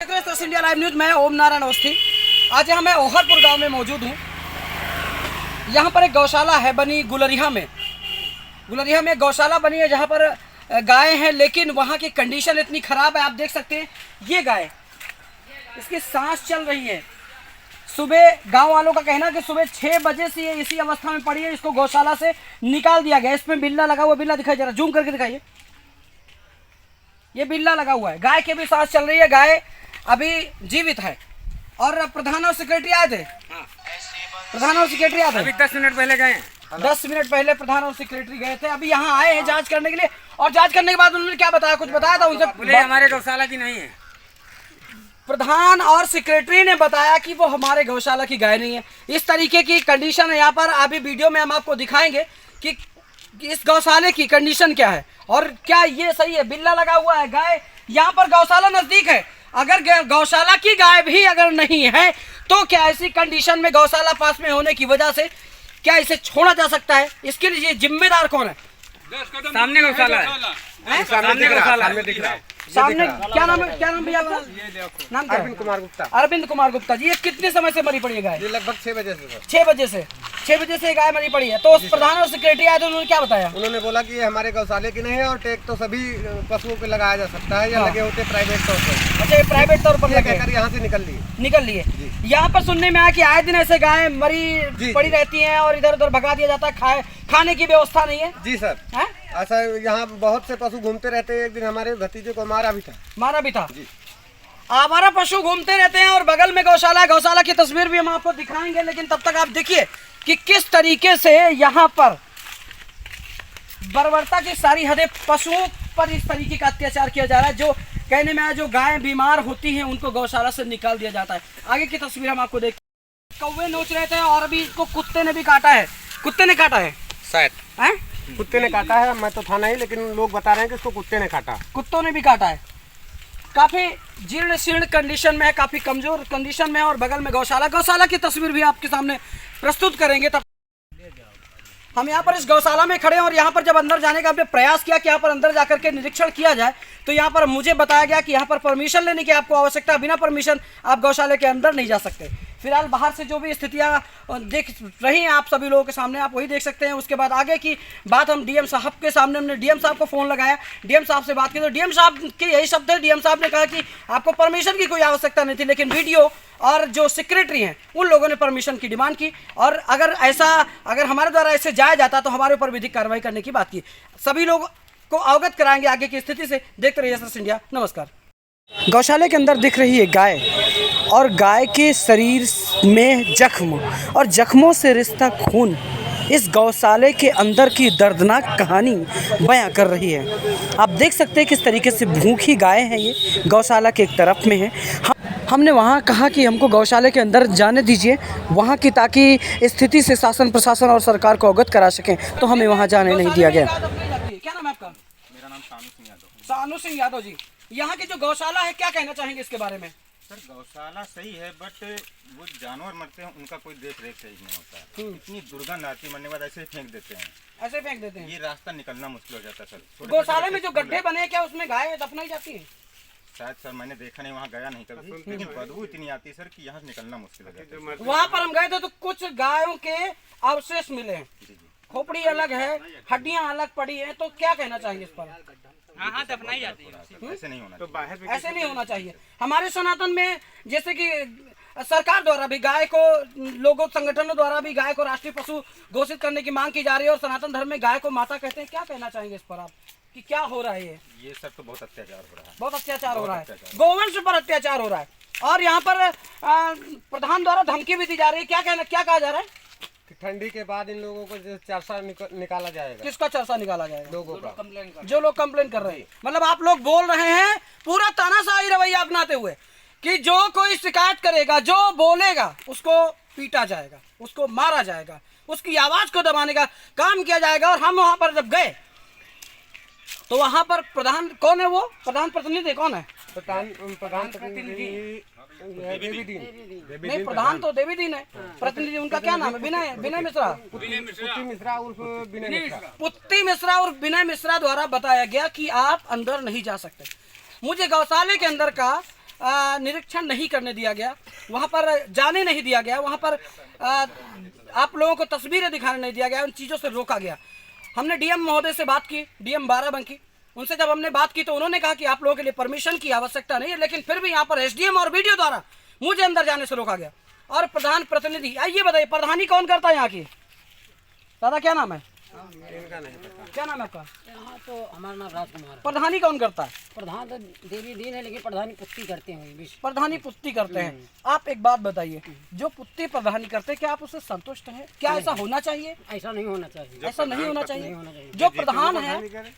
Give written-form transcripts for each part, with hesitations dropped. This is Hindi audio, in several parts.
इंडिया लाइव न्यूज में ओम नारायण अवस्थी। आज यहाँ मैं ओहरपुर गांव में मौजूद हूँ। यहाँ पर एक गौशाला है बनी गुलरिया में गौशाला बनी है जहाँ पर गाय हैं, लेकिन वहाँ की कंडीशन इतनी ख़राब है। आप देख सकते हैं ये गाय, इसकी सांस चल रही है। सुबह गांव वालों का कहना है कि सुबह 6 बजे से ये इसी अवस्था में पड़ी है। इसको गौशाला से निकाल दिया गया। इसमें बिल्ला लगा हुआ, बिल्ला दिखाई, जरा जूम करके दिखाइए। ये बिल्ला लगा हुआ है, गाय की भी सांस चल रही है, गाय अभी जीवित है। और प्रधान और सेक्रेटरी आए थे, प्रधान और सेक्रेटरी आए थे, अभी 10 मिनट पहले गए। 10 मिनट पहले प्रधान और सेक्रेटरी गए थे। अभी यहाँ आए हैं जांच करने के लिए। और जांच करने के बाद उन्होंने क्या बताया, कुछ बताया था उनसे? बोले हमारे गौशाला की नहीं है। प्रधान और सेक्रेटरी ने बताया कि वो हमारे गौशाला की गाय नहीं है। इस तरीके की कंडीशन है यहाँ पर। अभी वीडियो में हम आपको दिखाएंगे कि इस गौशाले की कंडीशन क्या है और क्या ये सही है। बिल्ला लगा हुआ है, गाय यहाँ पर गौशाला नजदीक है। अगर गौशाला की गाय भी अगर नहीं है तो क्या ऐसी कंडीशन में गौशाला पास में होने की वजह से क्या इसे छोड़ा जा सकता है? इसके लिए जिम्मेदार कौन है? सामने गौशाला है, सामने गौशाला दिख रहा है। सामने क्या नाम है, क्या नाम भैया आपका? नाम क्या? अरविंद कुमार गुप्ता। अरविंद कुमार गुप्ता जी। ये कितने समय से मरी पड़ी है गाय? ये लगभग 6 बजे से सर। 6 बजे से गाय मरी पड़ी है। तो उस प्रधान और सेक्रेटरी आए तो उन्होंने क्या बताया? उन्होंने बोला कि ये हमारे गौशाले की नहीं है और टैग तो सभी पशुओं पे लगाया जा सकता है या लगे होते प्राइवेट तौर पर। अच्छा, ये प्राइवेट तौर पर लगे, कहकर यहाँ से निकल लिए। यहाँ पर सुनने में आया कि आए दिन ऐसे गाय मरी पड़ी रहती हैं और इधर उधर भगा दिया जाता है, खाने की व्यवस्था नहीं है। जी सर, ऐसा यहाँ बहुत से पशु घूमते रहते हैं। एक दिन हमारे भतीजे को मारा भी था जी। आवारा पशु घूमते रहते हैं और बगल में गौशाला है। गौशाला की तस्वीर भी हम आपको दिखाएंगे, लेकिन तब तक आप देखिए कि किस तरीके से यहाँ पर बर्बरता की सारी हदें पशुओं पर इस तरीके का अत्याचार किया जा रहा है। जो कहने में आया, जो गाय बीमार होती हैं उनको गौशाला से निकाल दिया जाता है। आगे की तस्वीर हम आपको देख, कौवे नोच रहे थे और अभी इसको कुत्ते ने भी काटा है। कुत्ते ने काटा है शायद, हैं? कुत्ते ने काटा है। मैं तो था नहीं, लेकिन लोग बता रहे हैं कि इसको कुत्ते ने काटा। कुत्तों ने भी काटा है। काफी जीर्ण शीर्ण कंडीशन में है, काफी कमजोर कंडीशन में है। और बगल में गौशाला की तस्वीर भी आपके सामने प्रस्तुत करेंगे। तब हम यहाँ पर इस गौशाला में खड़े हैं और यहाँ पर जब अंदर जाने का हमने प्रयास किया कि यहाँ पर अंदर जाकर के निरीक्षण किया जाए, तो यहाँ पर मुझे बताया गया कि यहाँ पर परमिशन लेने की आपको आवश्यकता, बिना परमिशन आप गौशाले के अंदर नहीं जा सकते। फिलहाल बाहर से जो भी स्थितियाँ देख रही हैं आप सभी लोगों के सामने, आप वही देख सकते हैं। उसके बाद आगे की बात हम डीएम साहब के सामने, हमने डीएम साहब को फ़ोन लगाया, डीएम साहब से बात की तो डीएम साहब के यही शब्द है। डीएम साहब ने कहा कि आपको परमिशन की कोई आवश्यकता नहीं थी, लेकिन वीडियो और जो सेक्रेटरी हैं उन लोगों ने परमिशन की डिमांड की और अगर हमारे द्वारा ऐसे जाया जाता तो हमारे ऊपर विधिक कार्रवाई करने की बात की। सभी लोग को अवगत कराएंगे आगे की स्थिति से। देखते रहिए सर्च इंडिया। नमस्कार। गौशाले के अंदर दिख रही है गाय और गाय के शरीर में जख्म और जख्मों से रिश्ता खून इस गौशाले के अंदर की दर्दनाक कहानी बयां कर रही है। आप देख सकते हैं किस तरीके से भूखी गाय है। ये गौशाला के एक तरफ में है। हमने वहाँ कहा कि हमको गौशाले के अंदर जाने दीजिए वहाँ की, ताकि स्थिति से शासन प्रशासन और सरकार को अवगत करा सकें, तो हमें वहाँ जाने नहीं दिया गया। क्या नाम है आपका? मेरा नाम सानू सिंह यादव। सानू सिंह यादव जी, यहाँ की जो गौशाला है क्या कहना चाहेंगे इसके बारे में? सर, गौशाला सही है, बट वो जानवर मरते हैं उनका कोई देख रेख सही नहीं होता है। इतनी दुर्गंध आती है, मरने के बाद ऐसे ही फेंक देते हैं। ऐसे फेंक देते हैं? ये रास्ता निकलना मुश्किल हो जाता है सर। गौशाले में जो गड्ढे बने हैं क्या उसमें गाय दफनाई जाती है? शायद सर, मैंने देखा नहीं, वहाँ गया नहीं कभी, लेकिन बदबू इतनी आती है सर कि यहाँ से निकलना मुश्किल हो जाता है। वहाँ पर हम गए थे तो कुछ गायों के अवशेष मिले हैं, खोपड़ी अलग है, हड्डियाँ अलग पड़ी हैं। तो क्या कहना चाहेंगे इस पर? हाँ, दफनाई जाती है। ऐसे नहीं होना चाहिए। ऐसे नहीं होना चाहिए। हमारे सनातन में जैसे कि सरकार द्वारा भी गाय को, लोगों संगठनों द्वारा भी गाय को राष्ट्रीय पशु घोषित करने की मांग की जा रही है और सनातन धर्म में गाय को माता कहते हैं। क्या कहना चाहेंगे इस पर आप कि क्या हो रहा है? ये सर तो बहुत अत्याचार हो रहा है, बहुत अत्याचार हो रहा है, गौवंश पर अत्याचार हो रहा है। और यहाँ पर प्रधान द्वारा धमकी भी दी जा रही है। क्या कहा जा रहा है? ठंडी के बाद इन लोगों को चर्चा निकाला जाएगा। किसका चर्चा निकाला जाएगा? लोगों का, जो लोग कंप्लेन कर रहे हैं। मतलब आप लोग बोल रहे हैं पूरा तानाशाही रवैया अपनाते हुए कि जो कोई शिकायत करेगा, जो बोलेगा उसको पीटा जाएगा, उसको मारा जाएगा, उसकी आवाज को दबाने का काम किया जाएगा। और हम वहां पर जब गए तो वहां पर प्रधान कौन है? वो प्रधान प्रतिनिधि कौन है? प्रधान प्रतिनिधि नहीं, प्रधान तो देवी दीन है। प्रतिनिधि उनका क्या नाम है? विनय मिश्रा। पुत्ती मिश्रा उर्फ विनय मिश्रा। पुत्ती मिश्रा और विनय मिश्रा द्वारा बताया गया कि आप अंदर नहीं जा सकते। मुझे गौशाले के अंदर का निरीक्षण नहीं करने दिया गया, वहाँ पर जाने नहीं दिया गया, वहाँ पर आप लोगों को तस्वीरें दिखाने नहीं दिया गया, उन चीज़ों से रोका गया। हमने डीएम महोदय से बात की, डीएम बाराबंकी, उनसे जब हमने बात की तो उन्होंने कहा कि आप लोगों के लिए परमिशन की आवश्यकता नहीं है, लेकिन फिर भी यहाँ पर एसडीएम और वीडियो द्वारा मुझे अंदर जाने से रोका गया। और प्रधान प्रतिनिधि, आइए बताइए प्रधानी कौन करता है यहाँ की? दादा क्या नाम है? क्या नाम है आपका? यहाँ तो हमारा नाम राजकुमार है। प्रधानी कौन करता है? प्रधान तो देवी दीन है, लेकिन प्रधानी पुष्टि करते हैं। प्रधानी पुष्टि करते हैं। आप एक बात बताइए, जो पुष्टि प्रधानी करते हैं क्या आप उससे संतुष्ट हैं? क्या ऐसा होना चाहिए? ऐसा नहीं होना चाहिए। ऐसा नहीं होना चाहिए। जो प्रधान है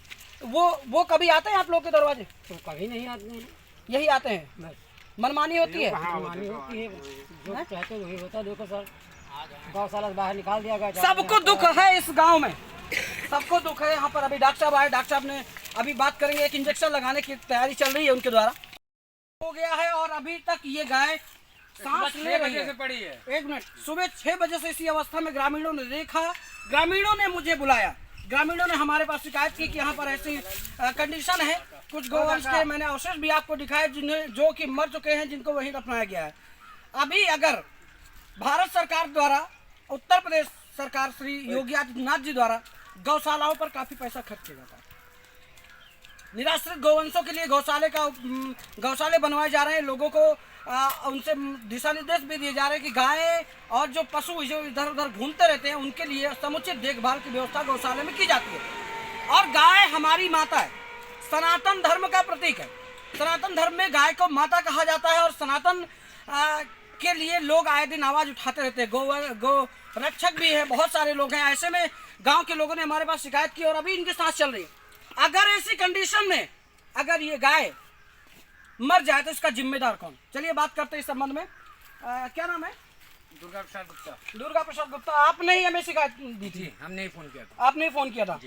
वो कभी आते हैं आप लोग के दरवाजे? तो कभी नहीं आते हैं, यही आते हैं, मनमानी होती है। मानी होती है, जो चाहते वही होता है। देखो सर, गौशाला से बाहर निकाल दिया गया। सबको दुख है इस गांव में, सबको दुख है। यहाँ पर अभी डॉक्टर साहब आए, डॉक्टर साहब ने अभी बात करेंगे, एक इंजेक्शन लगाने की तैयारी चल रही है उनके द्वारा, हो गया है। और अभी तक ये गाय सांस ले रही है। पड़ी है। एक मिनट, सुबह 6 बजे से इसी अवस्था में ग्रामीणों ने देखा, ग्रामीणों ने मुझे बुलाया, ग्रामीणों ने हमारे पास शिकायत की कि यहाँ पर ऐसी कंडीशन है। कुछ गौवंश के मैंने अवशेष भी आपको दिखाए जो कि मर चुके हैं, जिनको वहीं दफनाया गया है। अभी अगर भारत सरकार द्वारा, उत्तर प्रदेश सरकार श्री योगी आदित्यनाथ जी द्वारा गौशालाओं पर काफी पैसा खर्च किया जाता है, निराश्रित गौवंशों के लिए गौशाले बनवाए जा रहे हैं। लोगों को उनसे दिशा निर्देश भी दिए जा रहे हैं कि गाय और जो पशु जो इधर उधर घूमते रहते हैं उनके लिए समुचित देखभाल की व्यवस्था गौशाले में की जाती है। और गाय हमारी माता है, सनातन धर्म का प्रतीक है। सनातन धर्म में गाय को माता कहा जाता है और सनातन के लिए लोग आए दिन आवाज उठाते रहते हैं। गौ रक्षक भी है, बहुत सारे लोग हैं। ऐसे में गांव के लोगों ने हमारे पास शिकायत की और अभी इनकी सांस चल रही है। अगर ऐसी कंडीशन में अगर ये गाय मर जाए तो इसका जिम्मेदार कौन? चलिए बात करते हैं इस संबंध में। क्या नाम है? दुर्गा प्रसाद गुप्ता। दुर्गा प्रसाद गुप्ता, आपने ही हमें शिकायत दी थी? हमने ही फोन किया था। आपने ही फोन किया था?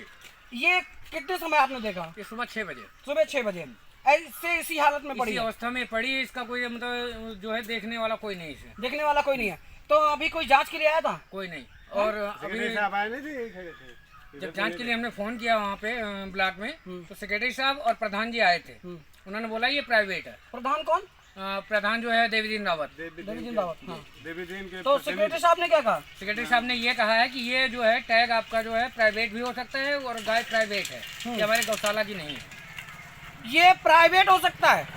ये कितने समय आपने देखा? ये सुबह 6 बजे। सुबह 6 बजे ऐसे इसी हालत में पड़ी इसी है? अवस्था में पड़ी है। इसका कोई मतलब जो है देखने वाला कोई नहीं, इसे देखने वाला कोई नहीं है। तो अभी कोई जांच के लिए आया था? कोई नहीं। और अभी जब जांच के लिए हमने फोन किया वहाँ पे ब्लॉक में, तो सेक्रेटरी साहब और प्रधान जी आए थे। उन्होंने बोला ये प्राइवेट है। प्रधान कौन? प्रधान जो है देवीदीन रावत। देवीदीन रावत, हाँ। तो सेक्रेटरी साहब ने क्या कहा? सेक्रेटरी साहब ने ये कहा है कि ये जो है टैग आपका जो है प्राइवेट भी हो सकता है और गाय प्राइवेट है, ये हमारे गौशाला की नहीं है। ये प्राइवेट हो सकता है।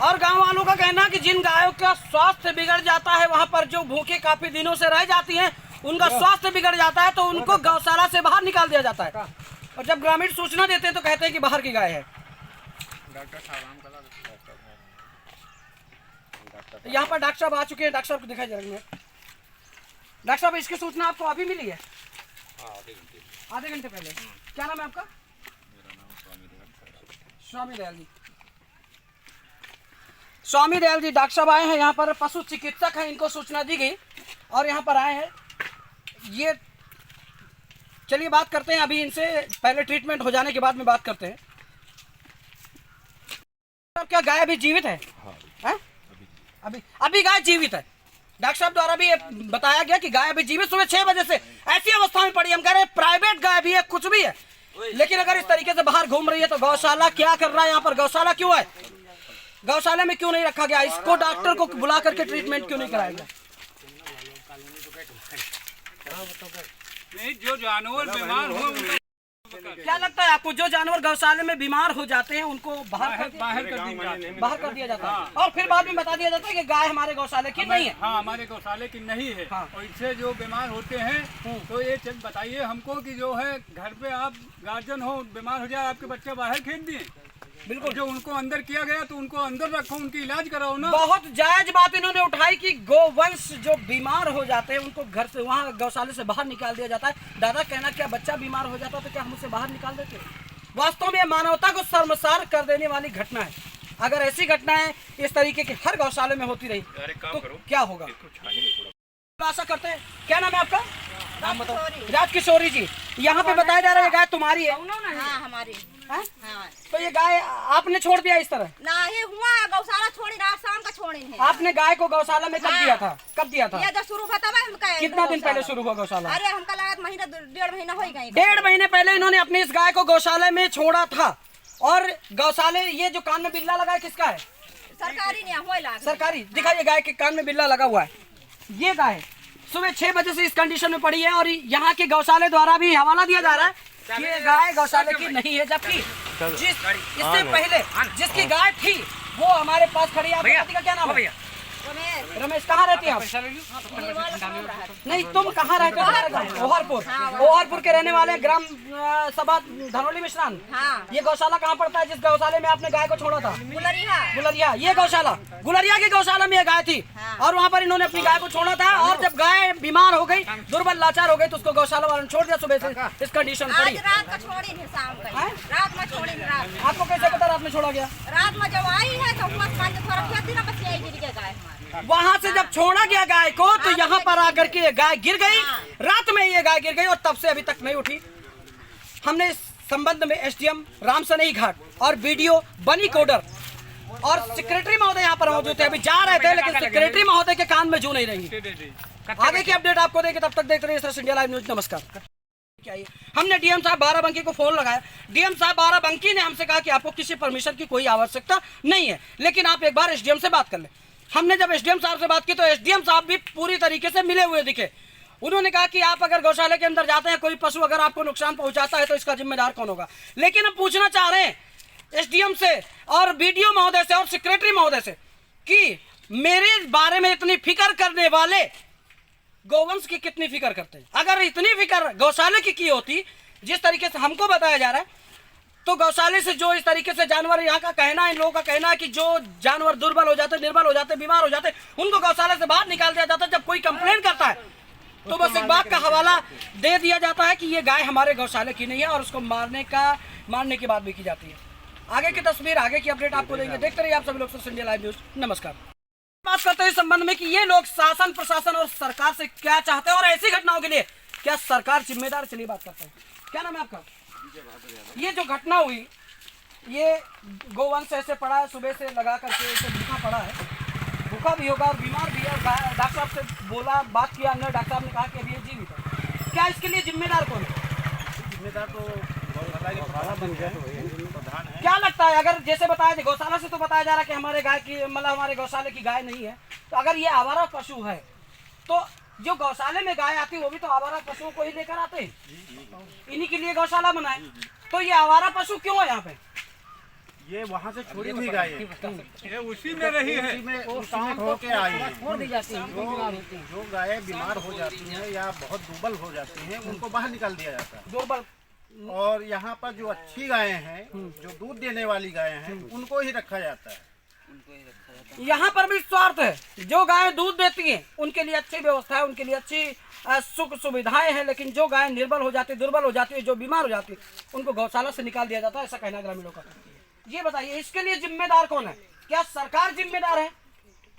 और गांव वालों का कहना है कि जिन गायों का स्वास्थ्य बिगड़ जाता है, वहां पर जो भूखे काफी दिनों से रह जाती हैं, उनका स्वास्थ्य बिगड़ जाता है तो उनको गौशाला से बाहर निकाल दिया जाता है। और जब ग्रामीण सूचना देते हैं तो कहते हैं कि बाहर की गाय है। यहाँ पर डॉक्टर साहब आ चुके हैं, डॉक्टर साहब को दिखाई जा रही है। डॉक्टर साहब, इसकी सूचना आपको अभी मिली है? आधे घंटे पहले। क्या नाम है आपका? स्वामी दयाल जी। स्वामी दयाल जी डॉक्टर साहब आए हैं यहाँ पर, पशु चिकित्सक हैं, इनको सूचना दी गई और यहाँ पर आए हैं। ये चलिए बात करते हैं अभी इनसे, पहले ट्रीटमेंट हो जाने के बाद में बात करते हैं। क्या गाय अभी जीवित है? अभी गाय जीवित है। डॉक्टर साहब द्वारा भी बताया गया कि गाय अभी जीवित, सुबह 6 बजे से ऐसी अवस्था में पड़ी। हम कह रहे हैं प्राइवेट गाय भी है, कुछ भी है, लेकिन अगर इस तरीके से बाहर घूम रही है तो गौशाला क्या कर रहा है? यहाँ पर गौशाला क्यों है? गौशाला में क्यों नहीं रखा गया? इसको डॉक्टर को बुला करके ट्रीटमेंट क्यों नहीं कराया गया? नहीं, जो जानवर बीमार हो क्या लगता है आपको, जो जानवर गौशाले में बीमार हो जाते हैं उनको बाहर कर दिया जाता है और फिर बाद में बता दिया जाता है कि गाय हमारे गौशाले की नहीं है? हाँ, हमारे गौशाले की नहीं है। हाँ। और इससे जो बीमार होते हैं तो ये बताइए हमको कि जो है घर पे आप गार्जियन हो, बीमार हो जाए, आपके बच्चे बाहर खेल दिए। बिल्कुल। जो उनको अंदर किया गया तो उनको अंदर रखो, उनकी इलाज कराओ ना। बहुत जायज बात इन्होंने उठाई कि गोवंश जो बीमार हो जाते हैं उनको घर से, वहाँ गौशाले से बाहर निकाल दिया जाता है। दादा कहना क्या बच्चा बीमार हो जाता तो क्या हम उसे बाहर निकाल देते? वास्तव में मानवता को शर्मसार कर देने वाली घटना है। अगर ऐसी घटनाएं इस तरीके की हर गौशाले में होती रही तो क्या होगा? आशा करते हैं। क्या नाम है आपका? नाम बताओ। राजकिशोरी जी, यहाँ पे बताया जा रहा है गाय तुम्हारी है? हाँ, हमारी। हाँ। तो ये गाय आपने छोड़ दिया इस तरह? ना, ये हुआ गौशाला छोड़ी, रात शाम का छोड़ी है। आपने गाय को गौशाला में कब दिया था? कब दिया था? ये जब शुरू होता है कितना दिन पहले शुरू हुआ गौशाला? अरे हमका लगा महीना 1.5 महीना हो गई। 1.5 महीने पहले इन्होंने अपनी इस गाय को गौशाला में छोड़ा था। और गौशाले, ये जो कान में बिल्ला लगा है किसका है? सरकारी नहीं हो लाग सरकारी दिखाइए, गाय के कान में बिल्ला लगा हुआ है। ये गाय सुबह 6 बजे से इस कंडीशन में पड़ी है और यहाँ के गौशाले द्वारा भी हवाला दिया जा रहा है कि ये गाय गौशाले की नहीं है, जबकि इससे पहले जिसकी गाय थी वो हमारे पास खड़ी है। आपके पति का क्या नाम है? रमेश। कहाँ रहती हैं आप? नहीं, तुम कहाँ रहते हो? ओहरपुर। ओहरपुर के रहने वाले, ग्राम सभा धनौली मिश्रान। हाँ। ये गौशाला कहाँ पड़ता है जिस गौशाले में आपने गाय को छोड़ा था? गुलरिया। गुलरिया। ये गौशाला गुलरिया की गौशाला में ये गाय थी और वहाँ पर इन्होंने अपनी गाय को छोड़ा था और जब गाय बीमार हो गई, दुर्बल लाचार हो गई, तो उसको गौशाला वालों ने छोड़ दिया। सुबह से इस कंडीशन आज पड़ी। रात का छोड़ी नहीं, शाम का रात में छोड़ी नहीं। रात आपको कैसे पता रात में छोड़ा गया? रात में जब आई है तो बस पाँच थोड़ा खेती ना बची आई गिर गया गाय हमारी। वहाँ से जब छोड़ा गया गाय को तो यहाँ पर आकर के ये गाय गिर गई। रात में ये गाय गिर गई और तब से अभी तक नहीं उठी। हमने इस संबंध में एसडीएम राम सनई घाट और बीडीओ बनी कोडर और सेक्रेटरी महोदय यहाँ पर मौजूद थे, अभी जा रहे थे, लेकिन सेक्रेटरी महोदय के कान में जू नहीं रही। आगे की अपडेट आपको देंगे, तब तक देखते रहिए सर इंडिया लाइव न्यूज। नमस्कार। क्या ये हमने डीएम साहब बाराबंकी को फोन लगाया। डीएम साहब बाराबंकी ने हमसे कहा कि आपको किसी परमिशन की कोई आवश्यकता नहीं है, लेकिन आप एक बार एसडीएम से बात कर लें। हमने जब एसडीएम साहब से बात की तो एसडीएम साहब भी पूरी तरीके से मिले हुए दिखे। उन्होंने कहा कि आप अगर गौशाला के अंदर जाते हैं, कोई पशु अगर आपको नुकसान पहुंचाता है तो इसका जिम्मेदार कौन होगा। लेकिन हम पूछना चाह रहे हैं एसडीएम से और बीडीओ महोदय से और सेक्रेटरी महोदय से कि मेरे बारे में इतनी फिक्र करने वाले गौवंश की कितनी फिक्र करते हैं। अगर इतनी फिक्र गौशाले की होती जिस तरीके से हमको बताया जा रहा है, तो गौशाले से जो इस तरीके से जानवर, यहाँ का कहना है, इन लोगों का कहना है कि जो जानवर दुर्बल हो जाते, निर्बल हो जाते, बीमार हो जाते, उनको गौशाला से बाहर निकाल दिया जाता है। जब कोई कंप्लेंट करता है तो बस एक बात का हवाला दे दिया जाता है कि ये गाय हमारे गौशाले की नहीं है और उसको मारने की बात भी की जाती है। आगे की तस्वीर, आगे की अपडेट आपको देंगे। देखते रहिए आप सभी लोग इंडिया लाइव न्यूज। नमस्कार। बात करते हैं इस संबंध में कि ये लोग शासन, प्रशासन और सरकार से क्या चाहते हैं और ऐसी घटनाओं के लिए क्या सरकार जिम्मेदार। चलिए बात करते हैं। क्या नाम है आपका? ये जो घटना हुई, ये गोवंश ऐसे पड़ा है, सुबह से लगा करके ऐसे भूखा पड़ा है, भूखा भी होगा और बीमार भी है। डॉक्टर साहब से बोला, बात किया हमने, डॉक्टर साहब ने कहा कि अभी ये जीवित है। क्या इसके लिए जिम्मेदार कौन है? जिम्मेदार तो गौशाला बन गया तो प्रधान है। क्या लगता है, अगर जैसे बताया गौशाला से तो बताया जा रहा है कि हमारे गाय की, मतलब हमारे गौशाले की गाय नहीं है, तो अगर ये आवारा पशु है तो जो गौशाले में गाय आती है वो भी तो आवारा पशुओं को ही लेकर आते हैं, इन्हीं के लिए गौशाला बना है। तो ये आवारा पशु क्यों है यहाँ पे? ये वहाँ से छोड़ी हुई गाय है, ये उसी में रही है, उसमें होके आई है। छोड़ दी जाती है, बीमार होती है। जो गायें बीमार हो जाती हैं या बहुत दुर्बल हो जाती हैं, उनको बाहर निकाल दिया जाता है। दुर्बल। और यहाँ पर जो अच्छी गायें हैं, जो दूध देने वाली गायें हैं, उनको ही रखा जाता है। यहाँ पर भी स्वार्थ है। जो गायें दूध देती हैं उनके लिए अच्छी व्यवस्था है, उनके लिए अच्छी सुख सुविधाएं हैं, लेकिन जो गायें निर्बल हो जाती है, दुर्बल हो जाती है, जो बीमार हो जाती है, उनको गौशाला से निकाल दिया जाता है, ऐसा कहना ग्रामीणों का। ये बताइए इसके लिए जिम्मेदार कौन है? क्या सरकार जिम्मेदार है?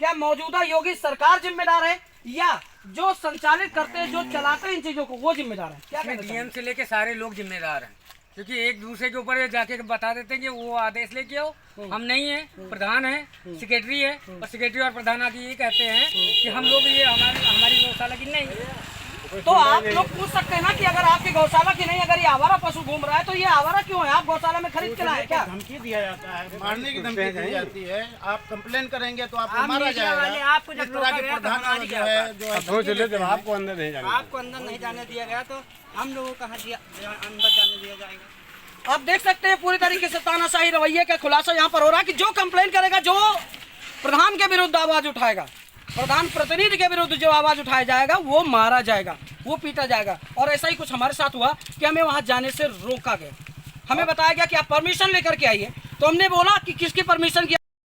क्या मौजूदा योगी सरकार जिम्मेदार है, या जो संचालित करते हैं, जो चलाते हैं इन चीजों को, वो जिम्मेदार है? क्या कहते हैं? डीएम से लेके सारे लोग जिम्मेदार हैं, क्योंकि एक दूसरे के ऊपर जाके बता देते हैं कि वो आदेश लेके आओ। हम नहीं है, प्रधान है, सेक्रेटरी है, और सेक्रेटरी और प्रधान आके ये कहते हैं कि हम लोग ये हमारी गौशाला की नहीं है। तो आप लोग पूछ सकते हैं ना कि अगर आपकी गौशाला की नहीं, अगर ये आवारा पशु घूम रहा है तो ये आवारा क्यों है? आप गौशाला में खरीद के लाए क्या? धमकी दिया जाता है, मारने की धमकी दी जाती है। आप कंप्लेन करेंगे तो आपको मारा जाएगा। आपको इस तरह के प्रधान जो है जब आपको अंदर नहीं जाना, आपको अंदर नहीं जाने दिया गया तो हम लोगों को अंदर जाने दिया जाएगा। आप देख सकते हैं पूरी तरीके से तानाशाही रवैये का खुलासा यहाँ पर हो रहा है कि जो कंप्लेन करेगा, जो प्रधान के विरुद्ध आवाज उठाएगा, प्रधान प्रतिनिधि के विरुद्ध जो आवाज उठाया जाएगा, वो मारा जाएगा, वो पीटा जाएगा। और ऐसा ही कुछ हमारे साथ हुआ कि हमें वहां जाने से रोका गया। हमें बताया गया कि आप परमिशन लेकर के आइए, तो हमने बोला कि किसकी परमिशन की